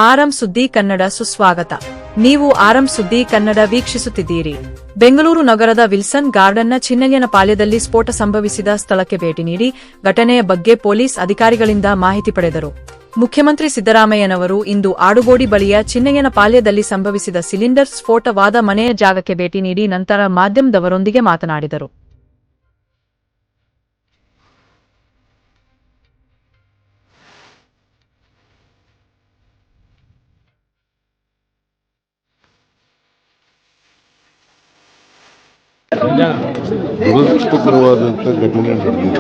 ಆರಂ ಸುದ್ದಿ ಕನ್ನಡ ಸುಸ್ವಾಗತ. ನೀವು ಆರಂ ಸುದ್ದಿ ಕನ್ನಡ ವೀಕ್ಷಿಸುತ್ತಿದ್ದೀರಿ. ಬೆಂಗಳೂರು ನಗರದ ವಿಲ್ಸನ್ ಗಾರ್ಡನ್ನ ಚಿನ್ನಯ್ಯನ ಪಾಳ್ಯದಲ್ಲಿ ಸ್ಫೋಟ ಸಂಭವಿಸಿದ ಸ್ಥಳಕ್ಕೆ ಭೇಟಿ ನೀಡಿ ಘಟನೆಯ ಬಗ್ಗೆ ಪೊಲೀಸ್ ಅಧಿಕಾರಿಗಳಿಂದ ಮಾಹಿತಿ ಪಡೆದರು. ಮುಖ್ಯಮಂತ್ರಿ ಸಿದ್ದರಾಮಯ್ಯನವರು ಇಂದು ಆಡುಗೋಡಿ ಬಳಿಯ ಚಿನ್ನಯ್ಯನ ಪಾಳ್ಯದಲ್ಲಿ ಸಂಭವಿಸಿದ ಸಿಲಿಂಡರ್ ಸ್ಫೋಟವಾದ ಮನೆಯ ಜಾಗಕ್ಕೆ ಭೇಟಿ ನೀಡಿ ನಂತರ ಮಾಧ್ಯಮದವರೊಂದಿಗೆ ಮಾತನಾಡಿದರು. ದುರದೃಷ್ಟಕರವಾದಂಥ ಘಟನೆ ನಡೆದಿದೆ.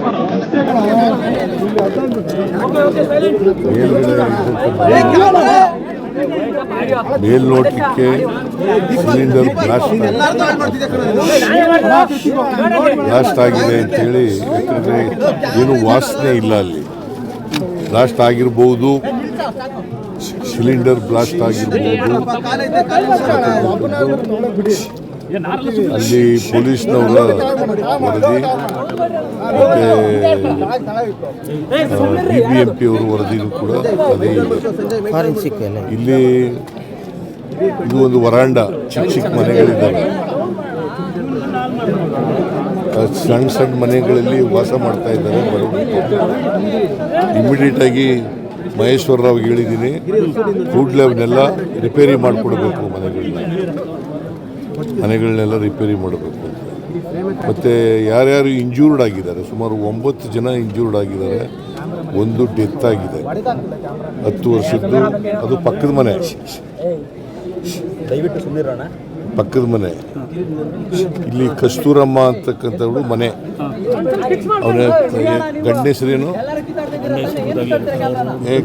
ಮೇಲ್ನೋಟಕ್ಕೆ ಸಿಲಿಂಡರ್ ಬ್ಲಾಸ್ಟ್ ಆಗಿದೆ ಅಂತೇಳಿ, ಯಾಕಂದರೆ ಏನು ವಾಸನೆ ಇಲ್ಲ, ಅಲ್ಲಿ ಬ್ಲಾಸ್ಟ್ ಆಗಿರ್ಬೋದು, ಸಿಲಿಂಡರ್ ಬ್ಲಾಸ್ಟ್ ಆಗಿರ್ಬೋದು. ಅಲ್ಲಿ ಪೊಲೀಸ್ನವರ ವರದಿ ಮತ್ತು BBMP ಅವರ ವರದಿನೂ ಕೂಡ ಅದೇ ಇದೆ. ಇಲ್ಲಿ ಇದು ಒಂದು ವರಾಂಡ, ಚಿಕ್ಕ ಚಿಕ್ಕ ಮನೆಗಳಿದ್ದಾವೆ. ಸಣ್ಣ ಸಣ್ಣ ಮನೆಗಳಲ್ಲಿ ವಾಸ ಮಾಡ್ತಾ ಇದ್ದಾರೆ ಬಡವರು. ಇಮಿಡಿಯೇಟ್ ಆಗಿ ಮಹೇಶ್ವರ ರಾವ್ಗೆ ಹೇಳಿದ್ದೀನಿ, ಕೂಡಲೇ ಅವನ್ನೆಲ್ಲ ರಿಪೇರಿ ಮಾಡಿಕೊಡ್ಬೇಕು, ಮನೆಗಳನ್ನೆಲ್ಲ ರಿಪೇರಿ ಮಾಡಬೇಕು. ಮತ್ತು ಯಾರ್ಯಾರು ಇಂಜೂರ್ಡ್ ಆಗಿದ್ದಾರೆ, ಸುಮಾರು 9 ಜನ ಇಂಜೂರ್ಡ್ ಆಗಿದ್ದಾರೆ. ಒಂದು ಡೆತ್ ಆಗಿದೆ, 10 ವರ್ಷದ್ದು. ಅದು ಪಕ್ಕದ ಮನೆ, ಪಕ್ಕದ ಮನೆ. ಇಲ್ಲಿ ಕಸ್ತೂರಮ್ಮ ಅಂತಕ್ಕಂಥವ್ರು ಮನೆ. ಅವನ ಗಂಡ ಹೆಸರೇನು?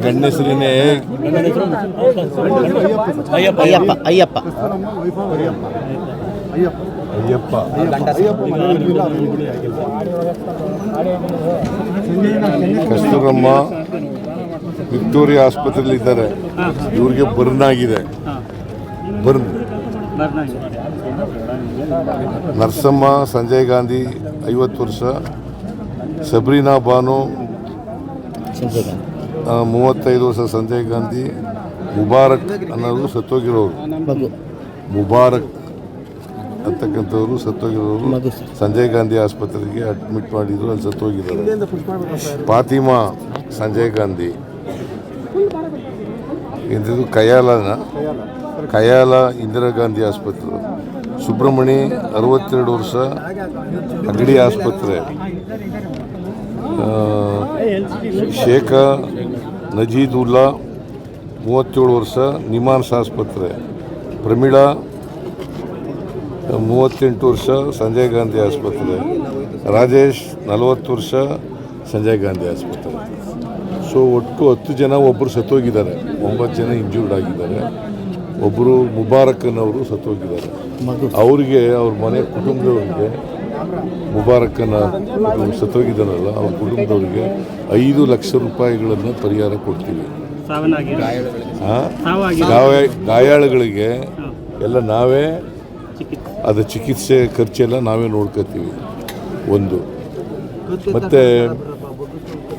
ಗಂಡ ಹೆಸರೇನೆ ಅಯ್ಯಪ್ಪ. ಕಸ್ತೂರಮ್ಮ ವಿಕ್ಟೋರಿಯಾ ಆಸ್ಪತ್ರೆಯಲ್ಲಿ ಇದ್ದಾರೆ. ಇವ್ರಿಗೆ ಬರ್ನ್ ಆಗಿದೆ. ನರಸಮ್ಮ ಸಂಜಯ್ ಗಾಂಧಿ 50 ವರ್ಷ, ಸಬ್ರೀನಾ ಬಾನು 35 ವರ್ಷ, ಸಂಜಯ್ ಗಾಂಧಿ. ಮುಬಾರಕ್ ಅನ್ನೋರು ಸತ್ತೋಗಿರೋರು, ಮುಬಾರಕ್ ಅಂತಕ್ಕಂಥವ್ರು ಸತ್ತೋಗಿರೋರು. ಸಂಜಯ್ ಗಾಂಧಿ ಆಸ್ಪತ್ರೆಗೆ ಅಡ್ಮಿಟ್ ಮಾಡಿದ್ರು, ಅಲ್ಲಿ ಸತ್ತೋಗಿದ್ದಾರೆ. ಫಾತಿಮಾ ಸಂಜಯ್ ಗಾಂಧಿ ಎಂಥದ್ದು ಕಯಾಲ ಇಂದಿರಾ ಗಾಂಧಿ ಆಸ್ಪತ್ರೆ. ಸುಬ್ರಹ್ಮಣಿ 62 ವರ್ಷ, ಅಗಡಿ ಆಸ್ಪತ್ರೆ. ಶೇಖ ನಜೀದುಲ್ಲಾ 37 ವರ್ಷ, ನಿಮಾನ್ಸ್ ಆಸ್ಪತ್ರೆ. ಪ್ರಮೀಳಾ 38 ವರ್ಷ, ಸಂಜಯ್ ಗಾಂಧಿ ಆಸ್ಪತ್ರೆ. ರಾಜೇಶ್ 40 ವರ್ಷ, ಸಂಜಯ್ ಗಾಂಧಿ ಆಸ್ಪತ್ರೆ. ಸೊ ಒಟ್ಟು 10 ಜನ, ಒಬ್ಬರು ಸತ್ತೋಗಿದ್ದಾರೆ, 9 ಜನ ಇಂಜೂರ್ಡ್ ಆಗಿದ್ದಾರೆ. ಒಬ್ಬರು ಮುಬಾರಕ್ಕನವರು ಸತ್ತೋಗಿದ್ದಾರೆ. ಅವರಿಗೆ, ಅವ್ರ ಮನೆ ಕುಟುಂಬದವರಿಗೆ, ಮುಬಾರಕ್ಕನ ಸತ್ತೋಗಿದ್ದಾರಲ್ಲ ಅವ್ರ ಕುಟುಂಬದವರಿಗೆ 5 ಲಕ್ಷ ರೂಪಾಯಿಗಳನ್ನು ಪರಿಹಾರ ಕೊಡ್ತೀವಿ. ಗಾಯಾಳುಗಳಿಗೆ ಎಲ್ಲ ನಾವೇ, ಅದು ಚಿಕಿತ್ಸೆ ಖರ್ಚೆಲ್ಲ ನಾವೇ ನೋಡ್ಕೋತೀವಿ. ಒಂದು ಮತ್ತು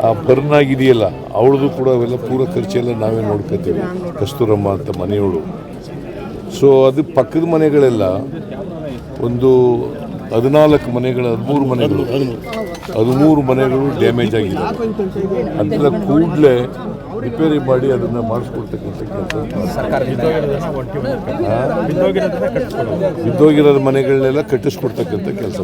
ಆ ಬರ್ನ್ ಆಗಿದೆಯಲ್ಲ ಅವಳದು ಕೂಡ ಅವೆಲ್ಲ ಪೂರ ಖರ್ಚೆಲ್ಲ ನಾವೇ ನೋಡ್ಕೋತೀವಿ, ಕಸ್ತೂರಮ್ಮ ಅಂತ ಮನೆಯವಳು. ಸೊ ಅದು ಪಕ್ಕದ ಮನೆಗಳೆಲ್ಲ ಒಂದು 14 ಮನೆಗಳು, 13 ಮನೆಗಳು ಡ್ಯಾಮೇಜ್ ಆಗಿದೆ. ಅದನ್ನ ಕೂಡಲೇ ರಿಪೇರಿ ಮಾಡಿ ಅದನ್ನು ಮಾಡಿಸ್ಕೊಡ್ತಕ್ಕಂಥ ಕೆಲಸ, ಬಿದ್ದೋಗಿರೋದು ಮನೆಗಳನ್ನೆಲ್ಲ ಕಟ್ಟಿಸ್ಕೊಡ್ತಕ್ಕಂಥ ಕೆಲಸ.